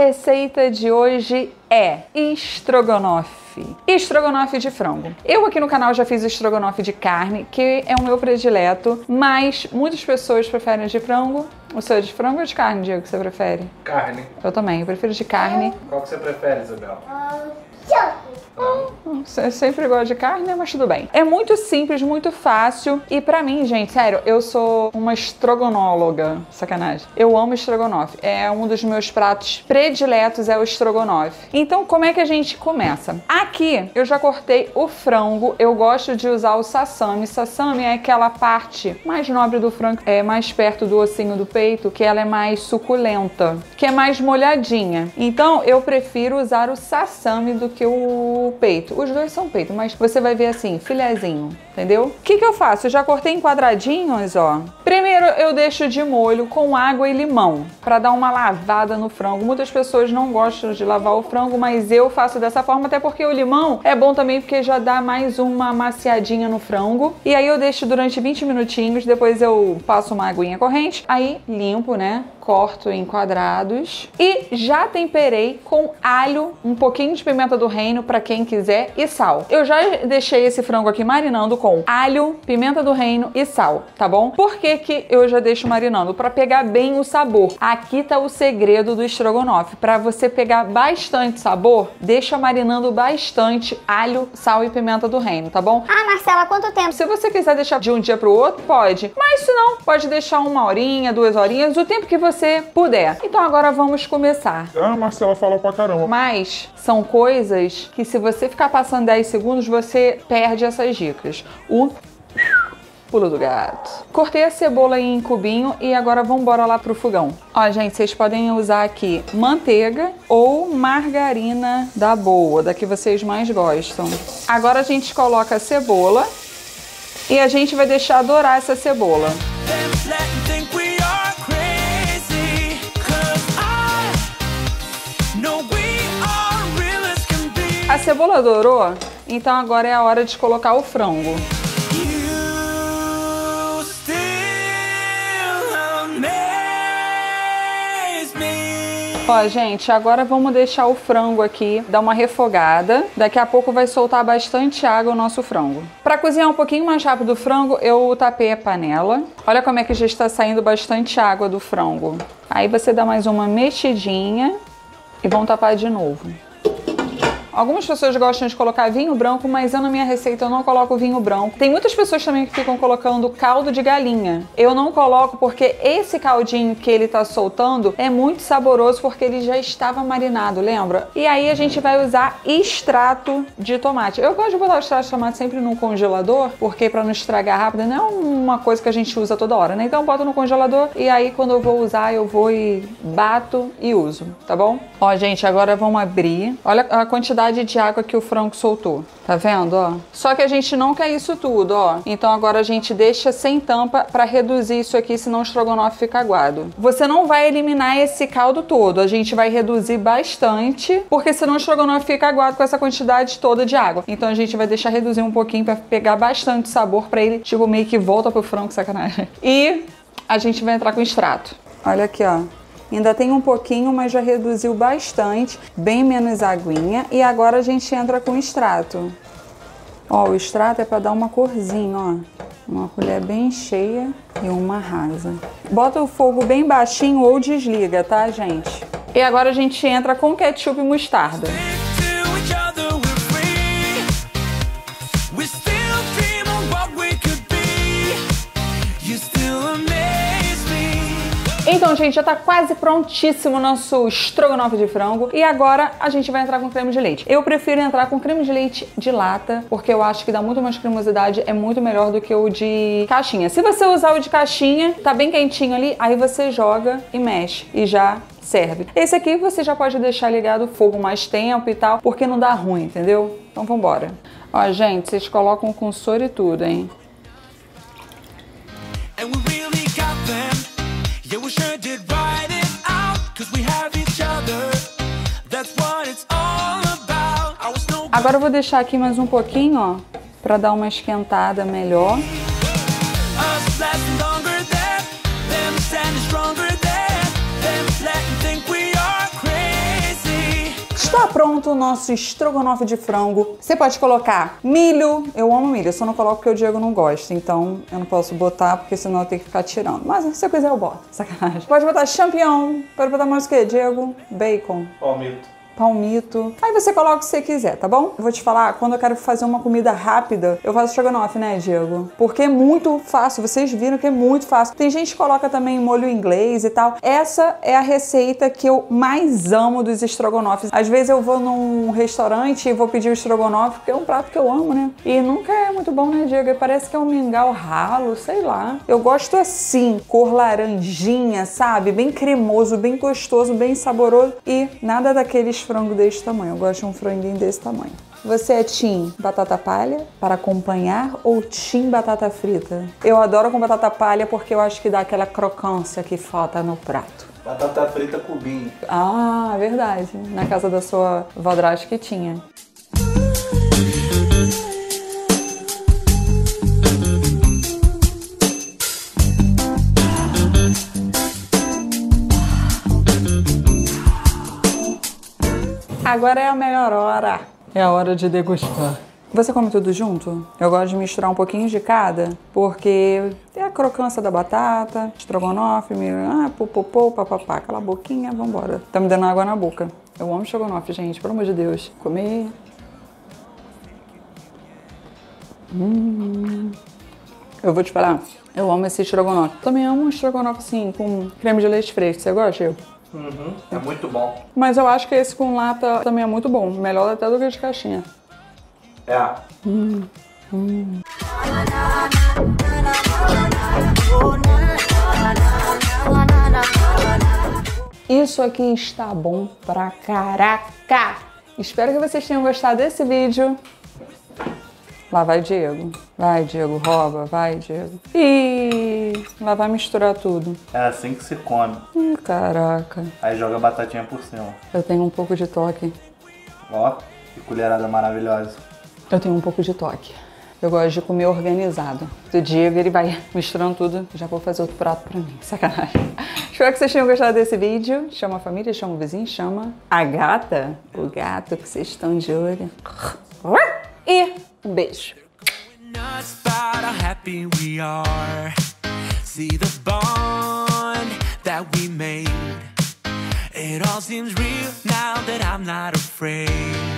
receita de hoje é estrogonofe. Estrogonofe de frango. Eu aqui no canal já fiz estrogonofe de carne, que é o meu predileto, mas muitas pessoas preferem de frango. O seu é de frango ou de carne, Diego, que você prefere? Carne. Eu também, eu prefiro de carne. Qual que você prefere, Isabel? Você sempre gosta de carne, né? Mas tudo bem. É muito simples, muito fácil. E pra mim, gente, sério, eu sou uma estrogonóloga. Sacanagem. Eu amo estrogonofe. É um dos meus pratos prediletos, é o estrogonofe. Então, como é que a gente começa? Aqui, eu já cortei o frango. Eu gosto de usar o sassami. Sassami é aquela parte mais nobre do frango, é mais perto do ossinho do peito, que ela é mais suculenta, que é mais molhadinha. Então, eu prefiro usar o sassami do que o peito. Os dois são peito, mas você vai ver assim, filezinho, entendeu? O que eu faço? Eu já cortei em quadradinhos, ó. Primeiro eu deixo de molho com água e limão, pra dar uma lavada no frango. Muitas pessoas não gostam de lavar o frango, mas eu faço dessa forma, até porque o limão é bom também, porque já dá mais uma maciadinha no frango. E aí eu deixo durante 20 minutinhos, depois eu passo uma aguinha corrente, aí limpo, né? Corto em quadrados e já temperei com alho, um pouquinho de pimenta do reino para quem quiser e sal. Eu já deixei esse frango aqui marinando com alho, pimenta do reino e sal, tá bom? Por que que eu já deixo marinando? Para pegar bem o sabor. Aqui tá o segredo do estrogonofe. Para você pegar bastante sabor, deixa marinando bastante alho, sal e pimenta do reino, tá bom? Ah, Marcela, quanto tempo? Se você quiser deixar de um dia pro outro, pode. Mas se não, pode deixar 1 horinha, 2 horinhas, o tempo que você puder. Então agora vamos começar. Ah, Marcela fala pra caramba. Mas são coisas que se você ficar passando 10 segundos, você perde essas dicas. O pulo do gato. Cortei a cebola em cubinho e agora vamos embora lá pro fogão. Ó, gente, vocês podem usar aqui manteiga ou margarina da boa, da que vocês mais gostam. Agora a gente coloca a cebola e a gente vai deixar dourar essa cebola. A cebola dourou, então agora é a hora de colocar o frango. Ó, gente, agora vamos deixar o frango aqui, dar uma refogada. Daqui a pouco vai soltar bastante água o nosso frango. Para cozinhar um pouquinho mais rápido o frango, eu tapei a panela. Olha como é que já está saindo bastante água do frango. Aí você dá mais uma mexidinha e vamos tapar de novo. Algumas pessoas gostam de colocar vinho branco, mas eu na minha receita eu não coloco vinho branco. Tem muitas pessoas também que ficam colocando caldo de galinha. Eu não coloco porque esse caldinho que ele tá soltando é muito saboroso porque ele já estava marinado, lembra? E aí a gente vai usar extrato de tomate. Eu gosto de botar o extrato de tomate sempre no congelador, porque para não estragar rápido, não é uma coisa que a gente usa toda hora, né? Então eu boto no congelador e aí quando eu vou usar, eu vou e bato e uso, tá bom? Ó, gente, agora vamos abrir. Olha a quantidade de água que o frango soltou. Tá vendo, ó? Só que a gente não quer isso tudo, ó. Então agora a gente deixa sem tampa para reduzir isso aqui, senão o estrogonofe fica aguado. Você não vai eliminar esse caldo todo, a gente vai reduzir bastante, porque senão o estrogonofe fica aguado com essa quantidade toda de água. Então a gente vai deixar reduzir um pouquinho para pegar bastante sabor para ele, tipo, meio que volta pro frango, sacanagem. E a gente vai entrar com extrato. Olha aqui, ó. Ainda tem um pouquinho, mas já reduziu bastante, bem menos aguinha. E agora a gente entra com extrato. Ó, o extrato é para dar uma corzinha, ó. Uma colher bem cheia e uma rasa. Bota o fogo bem baixinho ou desliga, tá, gente? E agora a gente entra com ketchup e mostarda. Então, gente, já tá quase prontíssimo o nosso estrogonofe de frango. E agora a gente vai entrar com creme de leite. Eu prefiro entrar com creme de leite de lata, porque eu acho que dá muito mais cremosidade, é muito melhor do que o de caixinha. Se você usar o de caixinha, tá bem quentinho ali, aí você joga e mexe e já serve. Esse aqui você já pode deixar ligado o fogo mais tempo e tal, porque não dá ruim, entendeu? Então vambora. Ó, gente, vocês colocam com soro e tudo, hein? Agora eu vou deixar aqui mais um pouquinho, ó, pra dar uma esquentada melhor. Está pronto o nosso estrogonofe de frango. Você pode colocar milho. Eu amo milho, eu só não coloco porque o Diego não gosta. Então eu não posso botar porque senão eu tenho que ficar tirando. Mas se você quiser eu boto. Sacanagem. Pode botar champignon. Pode botar mais o quê, Diego? Bacon. Palmito. Aí você coloca o que você quiser, tá bom? Eu vou te falar, quando eu quero fazer uma comida rápida, eu faço estrogonofe, né, Diego? Porque é muito fácil, vocês viram que é muito fácil. Tem gente que coloca também molho inglês e tal. Essa é a receita que eu mais amo dos estrogonofes. Às vezes eu vou num restaurante e vou pedir o estrogonofe, porque é um prato que eu amo, né? E nunca é muito bom, né, Diego? Parece que é um mingau ralo, sei lá. Eu gosto assim, cor laranjinha, sabe? Bem cremoso, bem gostoso, bem saboroso e nada daqueles frango desse tamanho. Eu gosto de um franguinho desse tamanho. Você é team batata palha para acompanhar ou team batata frita? Eu adoro com batata palha porque eu acho que dá aquela crocância que falta no prato. Batata frita cubinho. Ah, verdade. Na casa da sua vodrasta que tinha. Agora é a melhor hora. É a hora de degustar. Você come tudo junto? Eu gosto de misturar um pouquinho de cada, porque tem a crocância da batata, estrogonofe, popopô, papapá, aquela boquinha, vambora. Tá me dando água na boca. Eu amo estrogonofe, gente, pelo amor de Deus. Comer. Eu vou te falar, eu amo esse estrogonofe. Também amo um estrogonofe assim, com creme de leite fresco. Você gosta, Chico? É muito bom. Mas eu acho que esse com lata também é muito bom. Melhor até do que de caixinha. É. Isso aqui está bom pra caraca! Espero que vocês tenham gostado desse vídeo. Lá vai Diego. Vai, Diego, rouba. Vai, Diego. E lá vai misturar tudo. É assim que se come. Caraca. Aí joga a batatinha por cima. Eu tenho um pouco de toque. Ó, que colherada maravilhosa. Eu tenho um pouco de toque. Eu gosto de comer organizado. O Diego, ele vai misturando tudo. Já vou fazer outro prato pra mim. Sacanagem. Espero que vocês tenham gostado desse vídeo. Chama a família, chama o vizinho, chama a gata. O gato que vocês estão de olho. E um beijo. It all seems real now that I'm not afraid.